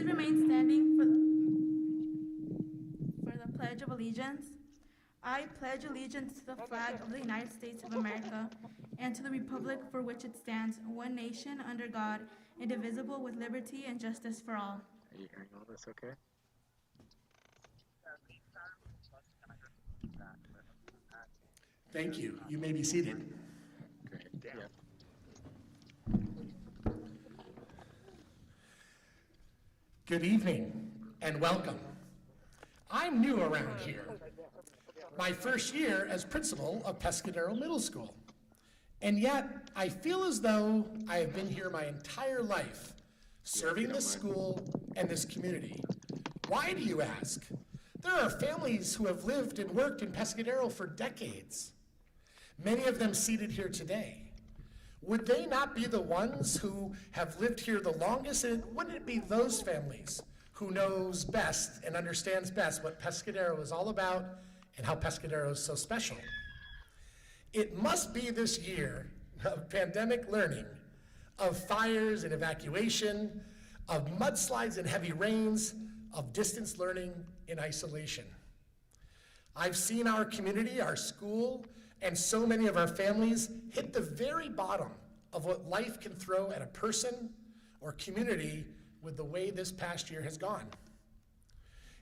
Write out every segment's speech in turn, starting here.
Please remain standing for the Pledge of Allegiance. I pledge allegiance to the flag of the United States of America and to the republic for which it stands, one nation, under God, indivisible, with liberty and justice for all. Are you hearing all this okay? Thank you. You may be seated. Great. Yeah. Good evening and welcome. I'm new around here. My first year as principal of Pescadero Middle School. And yet, I feel as though I have been here my entire life, serving this school and this community. Why, do you ask? There are families who have lived and worked in Pescadero for decades. Many of them seated here today. Would they not be the ones who have lived here the longest? And wouldn't it be those families who knows best and understands best what Pescadero is all about and how Pescadero is so special? It must be this year of pandemic learning, of fires and evacuation, of mudslides and heavy rains, of distance learning in isolation. I've seen our community, our school, and so many of our families hit the very bottom of what life can throw at a person or community with the way this past year has gone.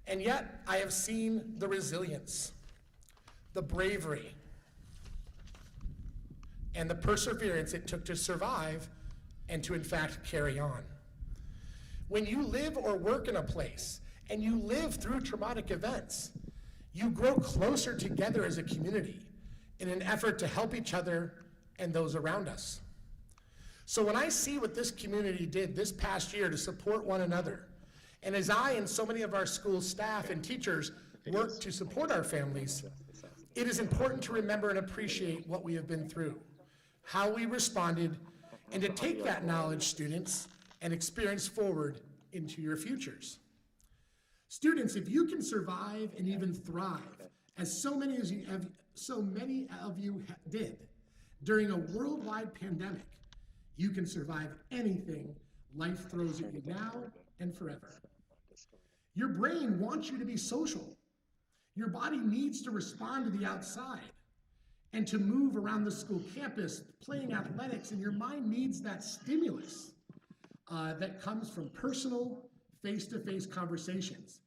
And yet, I have seen the resilience, the bravery, and the perseverance it took to survive and to in fact carry on. When you live or work in a place and you live through traumatic events, you grow closer together as a community in an effort to help each other and those around us. So when I see what this community did this past year to support one another, and as I and so many of our school staff and teachers work to support our families, it is important to remember and appreciate what we have been through, how we responded, and to take that knowledge, students, and experience forward into your futures. Students, if you can survive and even thrive, as so many of you did during a worldwide pandemic, you can survive anything life throws at you now and forever. Your brain wants you to be social. Your body needs to respond to the outside and to move around the school campus, playing athletics, and your mind needs that stimulus that comes from personal, face-to-face conversations.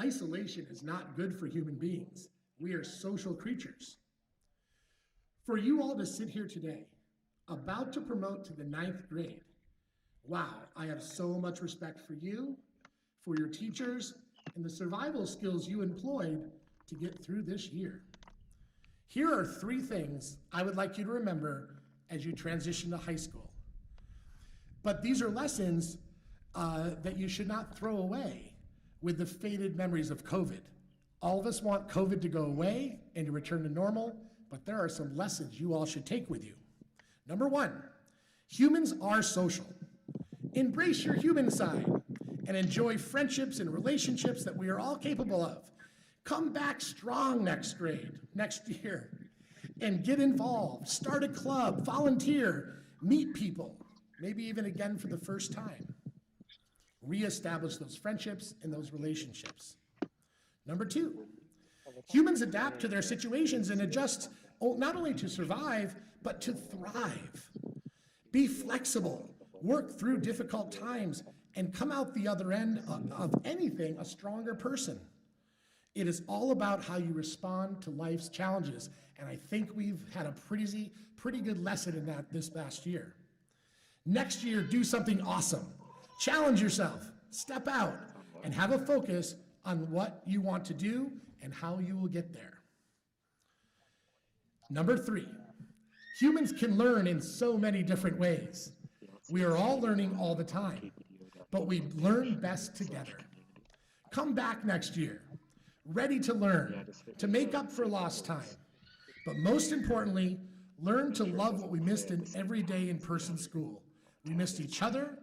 Isolation is not good for human beings. We are social creatures. For you all to sit here today, about to promote to the 9th grade, wow, I have so much respect for you, for your teachers, and the survival skills you employed to get through this year. Here are 3 things I would like you to remember as you transition to high school. But these are lessons that you should not throw away with the faded memories of COVID. All of us want COVID to go away and to return to normal, but there are some lessons you all should take with you. Number 1, humans are social. Embrace your human side and enjoy friendships and relationships that we are all capable of. Come back strong next year, and get involved. Start a club, volunteer, meet people, maybe even again for the first time. Reestablish those friendships and those relationships. Number 2, humans adapt to their situations and adjust not only to survive, but to thrive. Be flexible, work through difficult times, and come out the other end of anything a stronger person. It is all about how you respond to life's challenges, and I think we've had a pretty good lesson in that this past year. Next year, do something awesome. Challenge yourself, step out, and have a focus on what you want to do and how you will get there. Number 3, humans can learn in so many different ways. We are all learning all the time, but we learn best together. Come back next year, ready to learn, to make up for lost time. But most importantly, learn to love what we missed in everyday in-person school. We missed each other,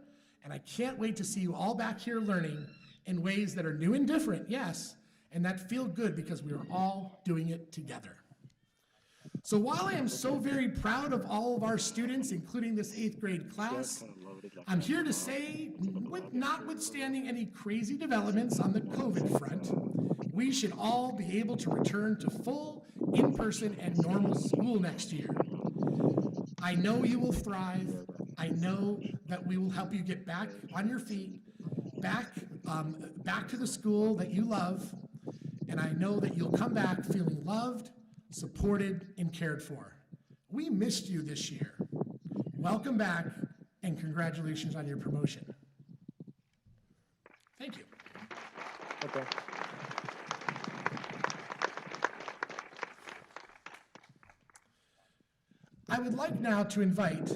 and I can't wait to see you all back here learning in ways that are new and different, yes, and that feel good because we are all doing it together. So while I am so very proud of all of our students, including this 8th grade class, I'm here to say, notwithstanding any crazy developments on the COVID front, we should all be able to return to full in-person and normal school next year. I know you will thrive. I know that we will help you get back on your feet, back to the school that you love, and I know that you'll come back feeling loved, supported, and cared for. We missed you this year. Welcome back, and congratulations on your promotion. Thank you. Okay. I would like now to invite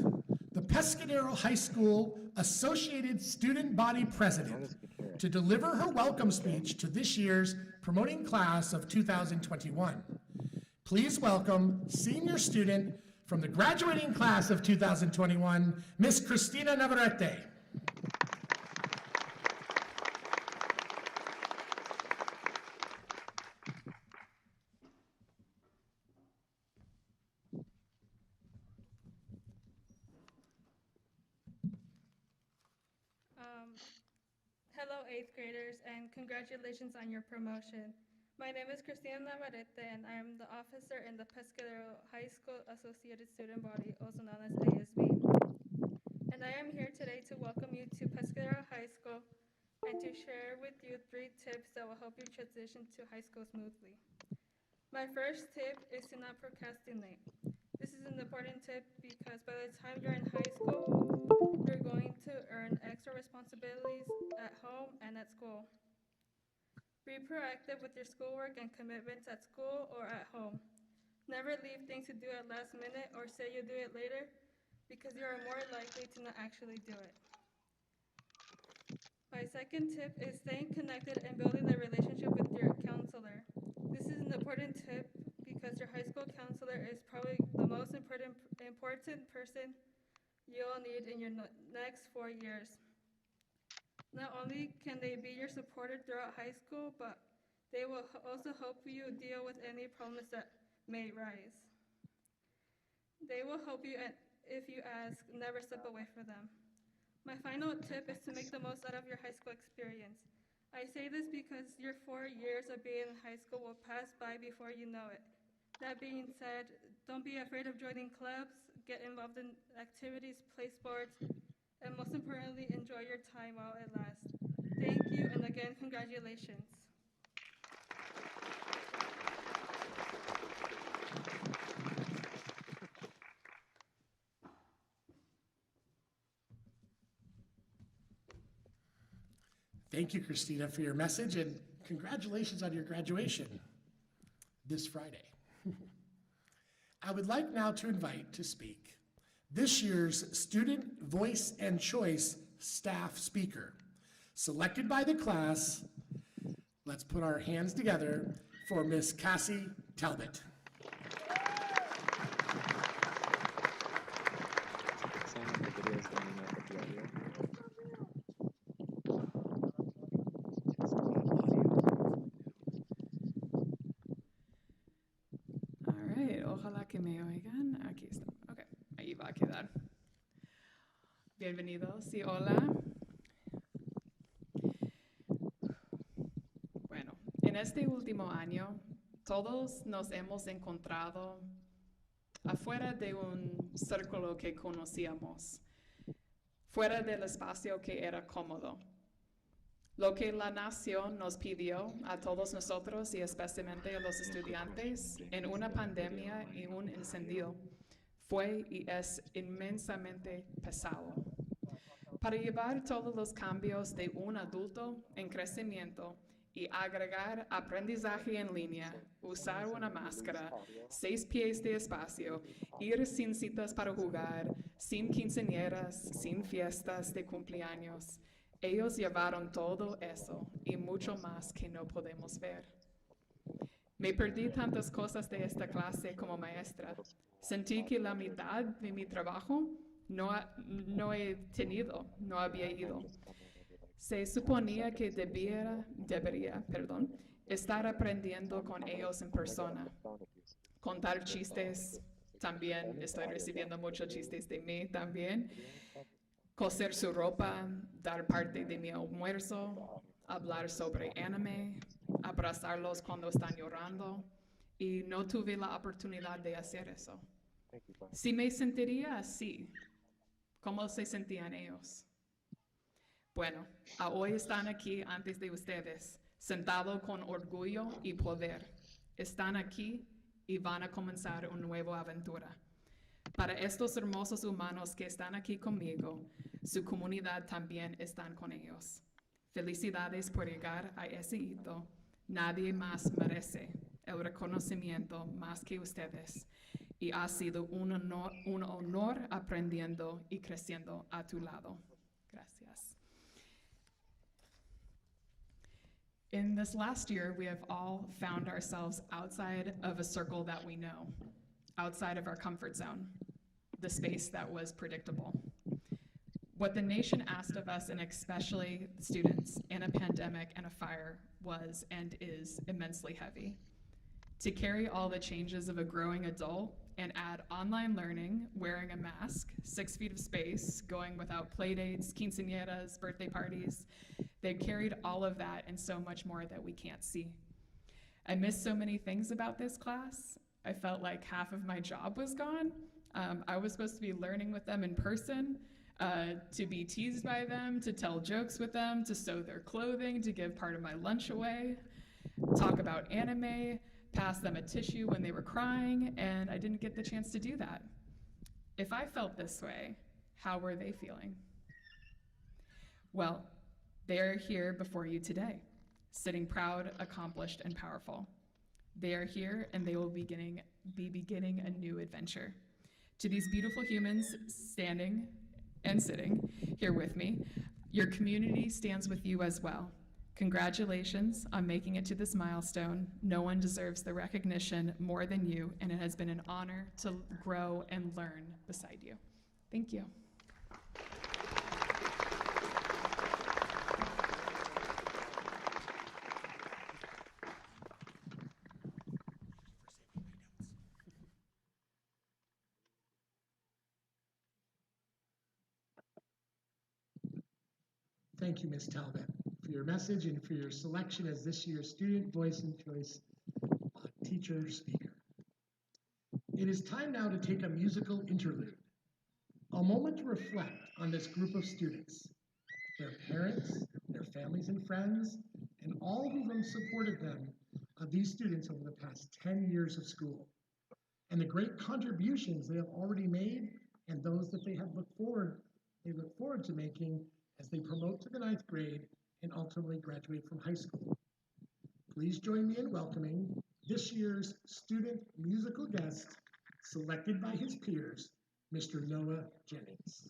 the Pescadero High School Associated Student Body President to deliver her welcome speech to this year's promoting class of 2021. Please welcome senior student from the graduating class of 2021, Miss Cristina Navarrete. Hello, 8th graders, and congratulations on your promotion. My name is Cristina Navarrete, and I am the officer in the Pescadero High School Associated Student Body, also known as ASB. And I am here today to welcome you to Pescadero High School and to share with you 3 tips that will help you transition to high school smoothly. My first tip is to not procrastinate. This is an important tip because by the time you're in high school, you're going to earn extra responsibilities at home and at school. Be proactive with your schoolwork and commitments at school or at home. Never leave things to do at last minute or say you'll do it later because you are more likely to not actually do it. My second tip is staying connected and building a relationship with your counselor. This is an important tip because your high school counselor is probably the most important person you'll need in your next 4 years. Not only can they be your supporter throughout high school, but they will also help you deal with any problems that may rise. They will help you if you ask, never step away from them. My final tip is to make the most out of your high school experience. I say this because your 4 years of being in high school will pass by before you know it. That being said, don't be afraid of joining clubs, get involved in activities, play sports, and most importantly, enjoy your time while it lasts. Thank you, and again, congratulations. Thank you, Christina, for your message, and congratulations on your graduation this Friday. I would like now to invite to speak this year's Student Voice and Choice staff speaker, selected by the class. Let's put our hands together for Miss Cassie Talbot. Sound of the video is going up with the audio. All right, ojalá que me oigan. Aquí está. Ok, ahí va a quedar. Bienvenidos y hola. Bueno, en este último año, todos nos hemos encontrado afuera de un círculo que conocíamos, fuera del espacio que era cómodo. Lo que la nación nos pidió a todos nosotros y especialmente a los estudiantes en una pandemia y un incendio fue y es inmensamente pesado. Para llevar todos los cambios de un adulto en crecimiento y agregar aprendizaje en línea, usar una máscara, 6 pies de espacio, ir sin citas para jugar, sin quinceañeras, sin fiestas de cumpleaños. Ellos llevaron todo eso y mucho más que no podemos ver. Me perdí tantas cosas de esta clase como maestra. Sentí que la mitad de mi trabajo no había ido. Se suponía que debería, estar aprendiendo con ellos en persona. Contar chistes, también estoy recibiendo muchos chistes de mí también. coser su ropa, dar parte de mi almuerzo, hablar sobre anime, abrazarlos cuando están llorando, y no tuve la oportunidad de hacer eso. Thank you, Bob. Si me sentiría así, ¿cómo se sentían ellos? Bueno, hoy están aquí antes de ustedes, sentados con orgullo y poder. Están aquí y van a comenzar una nueva aventura. Para estos hermosos humanos que están aquí conmigo, su comunidad también están con ellos. Felicidades por llegar a ese hito. Nadie más merece el reconocimiento más que ustedes. Y ha sido un honor aprendiendo y creciendo a tu lado. Gracias. In this last year, we have all found ourselves outside of a circle that we know, outside of our comfort zone, the space that was predictable. What the nation asked of us, and especially the students, in a pandemic and a fire was and is immensely heavy. To carry all the changes of a growing adult and add online learning, wearing a mask, 6 feet of space, going without playdates, quinceañeras, birthday parties, they carried all of that and so much more that we can't see. I missed so many things about this class. I felt like half of my job was gone. I was supposed to be learning with them in person, to be teased by them, to tell jokes with them, to sew their clothing, to give part of my lunch away, talk about anime, pass them a tissue when they were crying, and I didn't get the chance to do that. If I felt this way, how were they feeling? Well, they are here before you today, sitting proud, accomplished, and powerful. They are here and they will be beginning a new adventure. To these beautiful humans standing and sitting here with me, your community stands with you as well. Congratulations on making it to this milestone. No one deserves the recognition more than you, and it has been an honor to grow and learn beside you. Thank you. Thank you, Ms. Talbot, for your message and for your selection as this year's Student Voice and Choice Teacher Speaker. It is time now to take a musical interlude, a moment to reflect on this group of students, their parents, their families and friends, and all who have supported them, these students over the past 10 years of school, and the great contributions they have already made and those that they look forward to making as they promote to the 9th grade and ultimately graduate from high school. Please join me in welcoming this year's student musical guest, selected by his peers, Mr. Noah Jennings.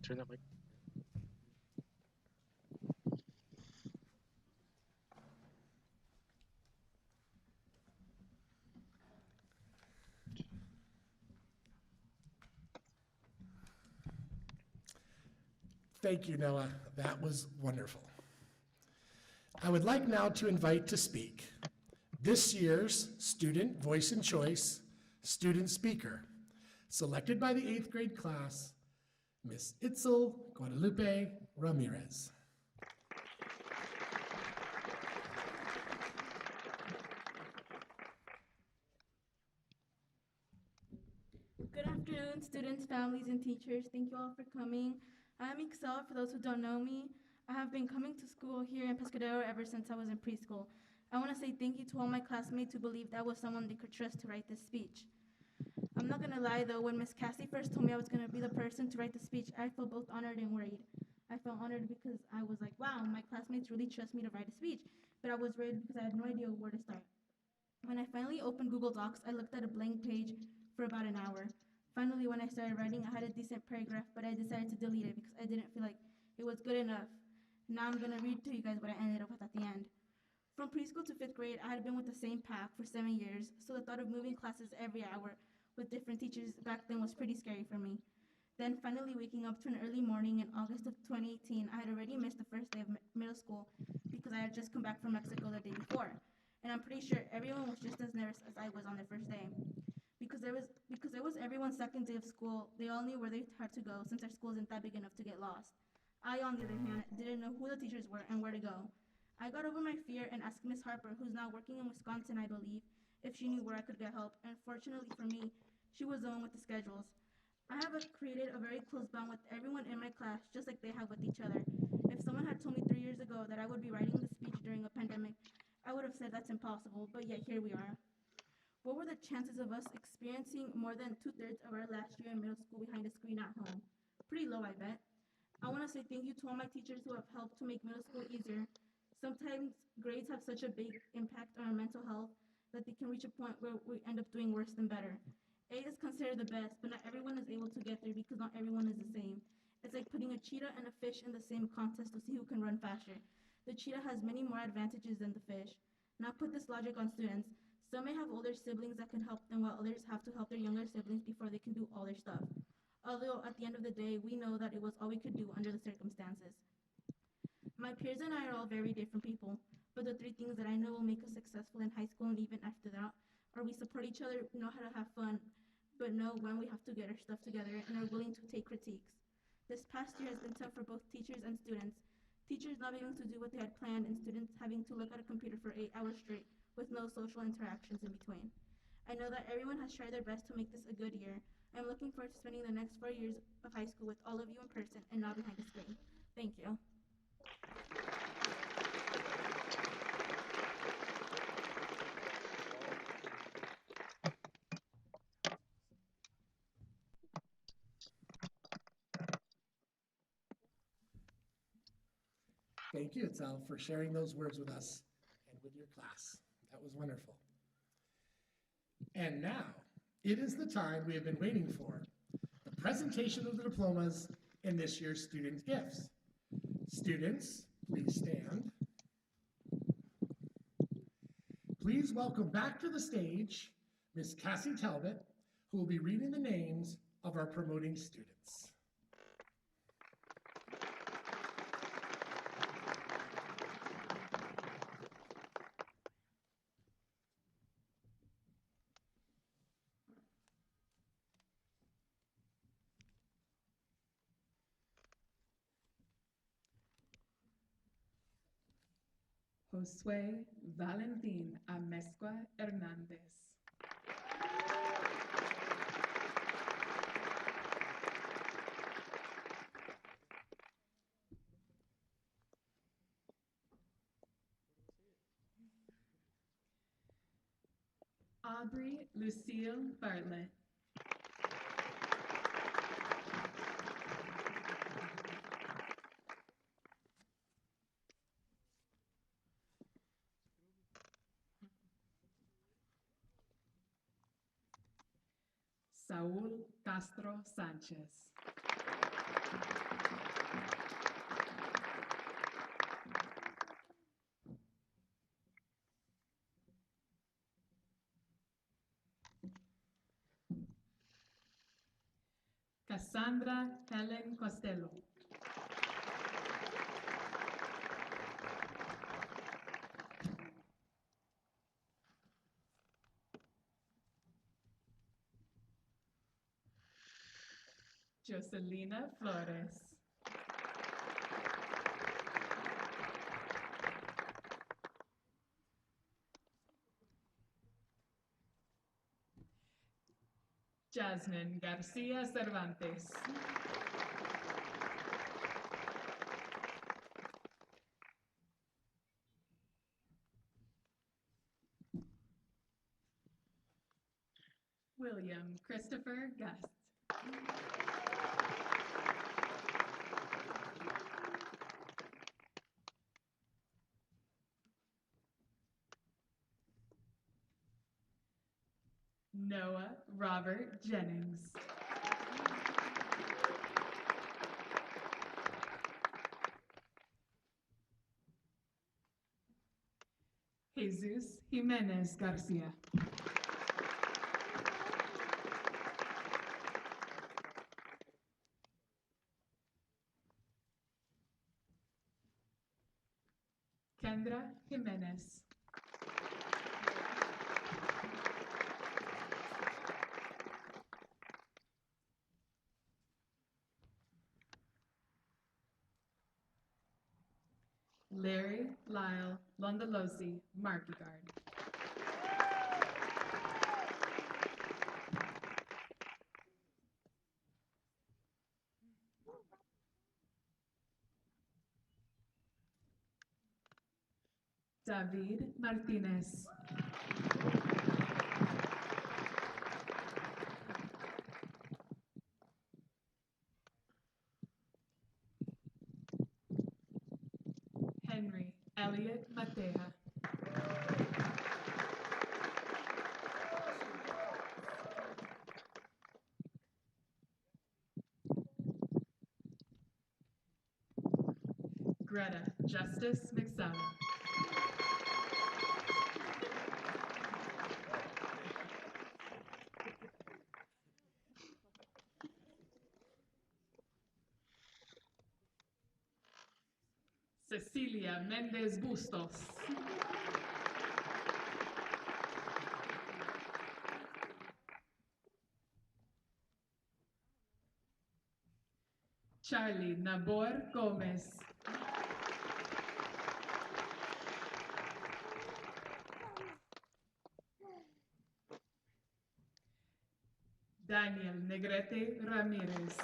Turn that mic. Thank you, Noah. That was wonderful. I would like now to invite to speak this year's Student Voice and Choice student speaker, selected by the 8th grade class, Miss Itzel Guadalupe Ramirez. Good afternoon, students, families, and teachers. Thank you all for coming. I'm Excel. For those who don't know me, I have been coming to school here in Pescadero ever since I was in preschool. I want to say thank you to all my classmates who believed I was someone they could trust to write this speech. I'm not gonna lie though, when Miss Cassie first told me I was gonna be the person to write the speech, I felt both honored and worried. I felt honored because I was like, wow, my classmates really trust me to write a speech, but I was worried because I had no idea where to start. When I finally opened Google Docs, I looked at a blank page for about an hour. Finally, when I started writing, I had a decent paragraph, but I decided to delete it because I didn't feel like it was good enough. Now I'm gonna read to you guys what I ended up with at the end. From preschool to 5th grade, I had been with the same pack for 7 years, so the thought of moving classes every hour with different teachers back then was pretty scary for me. Then finally waking up to an early morning in August of 2018, I had already missed the first day of middle school because I had just come back from Mexico the day before. And I'm pretty sure everyone was just as nervous as I was on their first day. Because it was everyone's second day of school, they all knew where they had to go since our school isn't that big enough to get lost. I, on the other hand, didn't know who the teachers were and where to go. I got over my fear and asked Miss Harper, who's now working in Wisconsin, I believe, if she knew where I could get help, and fortunately for me, she was the one with the schedules. I have created a very close bond with everyone in my class, just like they have with each other. If someone had told me 3 years ago that I would be writing this speech during a pandemic, I would have said that's impossible, but yet here we are. What were the chances of us experiencing more than 2/3 of our last year in middle school behind a screen at home? Pretty low, I bet. I want to say thank you to all my teachers who have helped to make middle school easier. Sometimes grades have such a big impact on our mental health that they can reach a point where we end up doing worse than better. A is considered the best, but not everyone is able to get there because not everyone is the same. It's like putting a cheetah and a fish in the same contest to see who can run faster. The cheetah has many more advantages than the fish. Now put this logic on students. Some may have older siblings that can help them while others have to help their younger siblings before they can do all their stuff. Although at the end of the day, we know that it was all we could do under the circumstances. My peers and I are all very different people, but the 3 things that I know will make us successful in high school and even after that are we support each other, know how to have fun, but know when we have to get our stuff together and are willing to take critiques. This past year has been tough for both teachers and students. Teachers not being able to do what they had planned and students having to look at a computer for 8 hours straight with no social interactions in between. I know that everyone has tried their best to make this a good year. I'm looking forward to spending the next 4 years of high school with all of you in person and not behind a screen. Thank you. Thank you, Itzel, for sharing those words with us and with your class. That was wonderful. And now, it is the time we have been waiting for, the presentation of the diplomas in this year's student gifts. Students, please stand. Please welcome back to the stage Miss Cassie Talbot, who will be reading the names of our promoting students. Josué Valentín Amezcua Hernández. Aubrey Lucille Bartlett. Saúl Castro Sánchez. Cassandra Helen Costello. Joselina Flores. Jasmine Garcia Cervantes. William Christopher Gust. Noah Robert Jennings. Jesus Jimenez Garcia. Kendra Jimenez. Larry Lyle Londolosi Markegard. David Martinez. Henry Elliott Mateja. Greta Justice McSally. Cecilia Mendez Bustos. Charlie Nabor Gomez. Daniel Negrete Ramirez.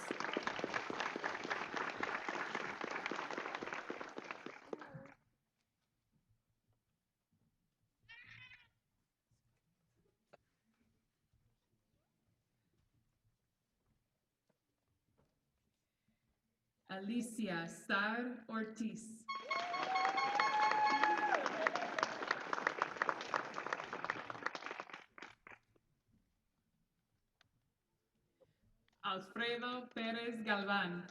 Alicia Star Ortiz. Alfredo Pérez Galván.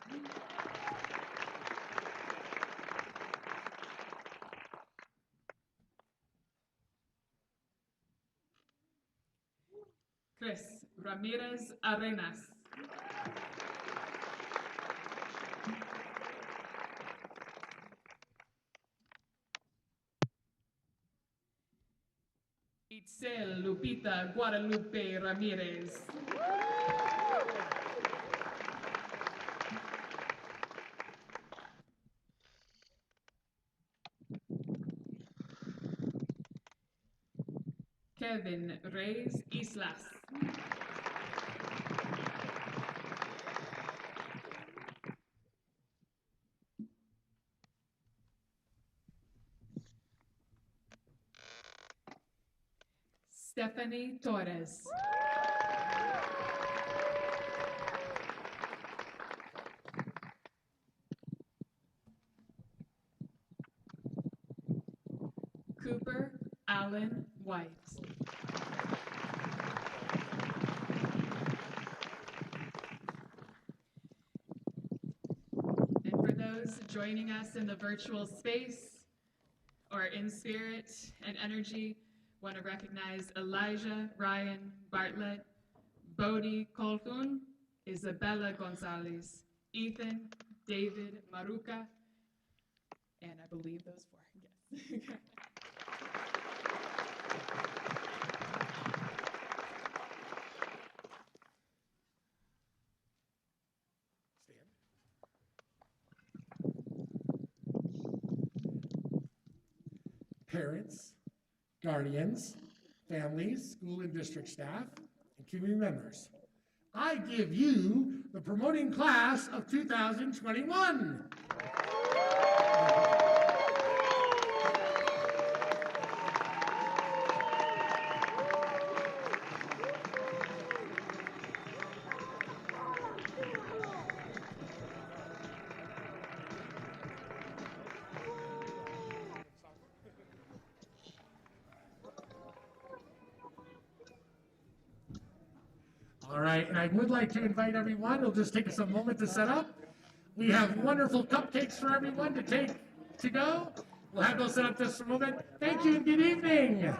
Chris Ramirez Arenas. Itzel Lupita Guadalupe Ramirez. Kevin Reyes Islas. Stephanie Torres. Cooper Allen White. And for those joining us in the virtual space or in spirit and energy, want to recognize Elijah Ryan Bartlett, Bodie Colquhoun, Isabella Gonzalez, Ethan David Maruca, and I believe those four, yes. Parents, guardians, families, school and district staff, and community members, I give you the promoting class of 2021. All right, and I would like to invite everyone, it'll just take us a moment to set up. We have wonderful cupcakes for everyone to go. We'll have those set up just for a moment. Thank you and good evening.